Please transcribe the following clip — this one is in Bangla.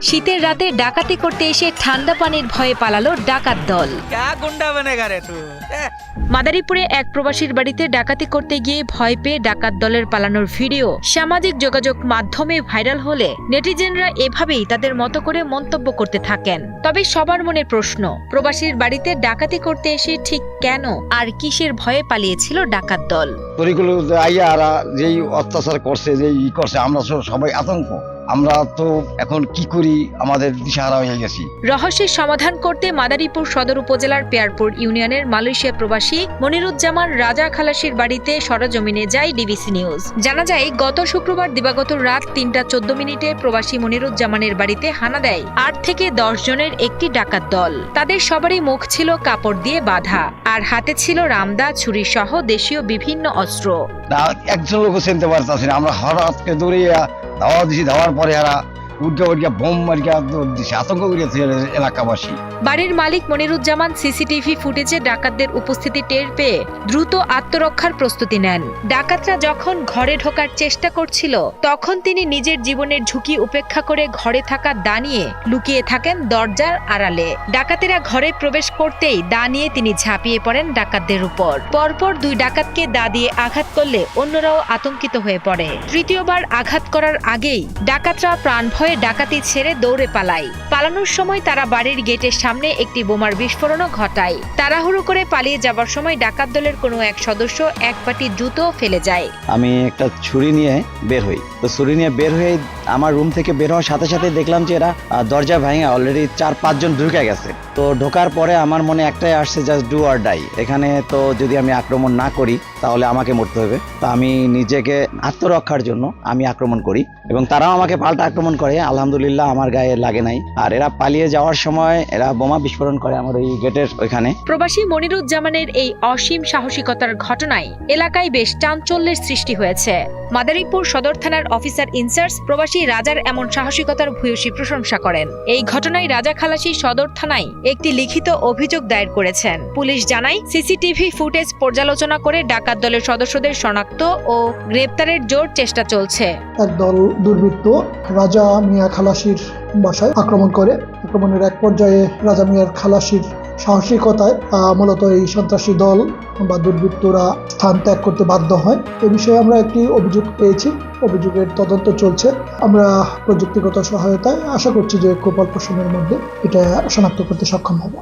শীতের রাতে ডাকাতি করতে এসে ঠান্ডা পানির ভয়ে পালালো ডাকাত দল। মাদারীপুরে এক প্রবাসীর বাড়িতে ডাকাতি করতে গিয়ে ভয় পেয়ে ডাকাত দলের পালানোর ভিডিও সামাজিক যোগাযোগ মাধ্যমে ভাইরাল হলে নেটিজেনরা এভাবেই তাদের মতো করে মন্তব্য করতে থাকেন। তবে সবার মনে প্রশ্ন, প্রবাসীর বাড়িতে ডাকাতি করতে এসে ঠিক কেন আর কিসের ভয়ে পালিয়েছিল ডাকাত দল? যেই অত্যাচার করছে, আমরা সবাই আতঙ্ক। আমরা তো এখন কি করি, আমাদের দিশাহারা হয়ে গেছি। রহস্যের সমাধান করতে মাদারীপুর সদর উপজেলার পেয়ারপুর ইউনিয়নের মালয়েশিয়া প্রবাসী মনিরুজ্জামান রাজা খালাসির বাড়িতে সরজমিনে যায় ডিবিসি নিউজ। জানা যায়, গত শুক্রবার দিবাগত রাত 3:14 প্রবাসী মনিরুজ্জামানের বাড়িতে হানা দেয় 8 থেকে 10 জনের একটি ডাকাত দল। তাদের সবারই মুখ ছিল কাপড় দিয়ে বাঁধা, আর হাতে ছিল রামদা, ছুরি সহ দেশীয় বিভিন্ন অস্ত্র। একজন লোক চিনতে পারতেছি না। আমরা হঠাৎ দৌড়িয়া ধাওয়া দিছি, ধাওয়ার পরে বোম মারিয়া দিছে, আতঙ্ক করিয়াছে এলাকাবাসী। বাড়ির মালিক মনিরুজ্জামান সিসিটিভি ফুটেজে ডাকাতদের উপস্থিতি টের পেয়ে দ্রুত আত্মরক্ষার প্রস্তুতি নেন। ডাকাতরা যখন ঘরে ঢোকার চেষ্টা করছিল, তখন তিনি নিজের জীবনের ঝুঁকি উপেক্ষা করে ঘরে থাকা দা নিয়ে লুকিয়ে থাকেন দরজার আড়ালে। ডাকাতেরা ঘরে প্রবেশ করতেই দা নিয়ে তিনি ঝাঁপিয়ে পড়েন ডাকাতদের উপর। পরপর 2 ডাকাতকে দা দিয়ে আঘাত করলে অন্যরাও আতঙ্কিত হয়ে পড়ে। তৃতীয়বার আঘাত করার আগেই ডাকাতরা প্রাণ ভয়ে ডাকাতি ছেড়ে দৌড়ে পালায়। পালানোর সময় তারা বাড়ির গেটের সামনে একটি বোমার বিস্ফোরণও ঘটায়। তাড়াহুড়ো করে পালিয়ে যাবার সময় ডাকাত দলের কোনো এক সদস্য এক পাটি জুতো ফেলে যায়। আমি একটা ছুরি নিয়ে বের হই। তো ছুরি নিয়ে বের হয়ে আমার রুম থেকে বের হওয়ার সাথে সাথে দেখলাম যে এরা দরজা ভাঙা অলরেডি 4-5 জন ঢুকে গেছে। তো ঢোকার পরে আমার মনে একটাই আসছে, জাস্ট ডু অর ডাই। এখানে তো যদি আমি আক্রমণ না করি তাহলে আমাকে মরতে হবে। তা আমি নিজেকে আত্মরক্ষার জন্য আমি আক্রমণ করি এবং তারাও আমাকে পাল্টা আক্রমণ করে। আলহামদুলিল্লাহ আমার গায়ে লাগে নাই। আর এরা পালিয়ে যাওয়ার সময় এরা বোমা বিস্ফোরণ করে আমার এই গেটের ওইখানে। প্রবাসী মনিরুজ্জামানের এই অসীম সাহসিকতার ঘটনায় এলাকায় বেশ চাঞ্চল্যের সৃষ্টি হয়েছে। মাদারীপুর সদর থানার অফিসার ইনচার্জ প্রবাসী রাজার এমন সাহসিকতার ভূয়সী প্রশংসা করেন। এই ঘটনায় রাজা খালাসি সদর থানায় একটি লিখিত অভিযোগ দায়ের করেছেন। পুলিশ জানায়, সিসিটিভি ফুটেজ পর্যালোচনা করে ডাকাত দলের সদস্যদের শনাক্ত ও গ্রেপ্তারের জোর চেষ্টা চলছে। একদল দুর্বৃত্ত রাজা মিয়া খালাসির বাসায় আক্রমণ করে। আক্রমণের এক পর্যায়ে রাজা মিয়ার খালাসির সাহসিকতায় মূলত এই সন্ত্রাসী দল বা দুর্বৃত্তরা স্থান ত্যাগ করতে বাধ্য হয়। এ বিষয়ে আমরা একটি অভিযোগ পেয়েছি। অভিযোগের তদন্ত চলছে। আমরা প্রযুক্তিগত সহায়তায় আশা করছি যে খুব অল্প সময়ের মধ্যে এটা শনাক্ত করতে সক্ষম হব।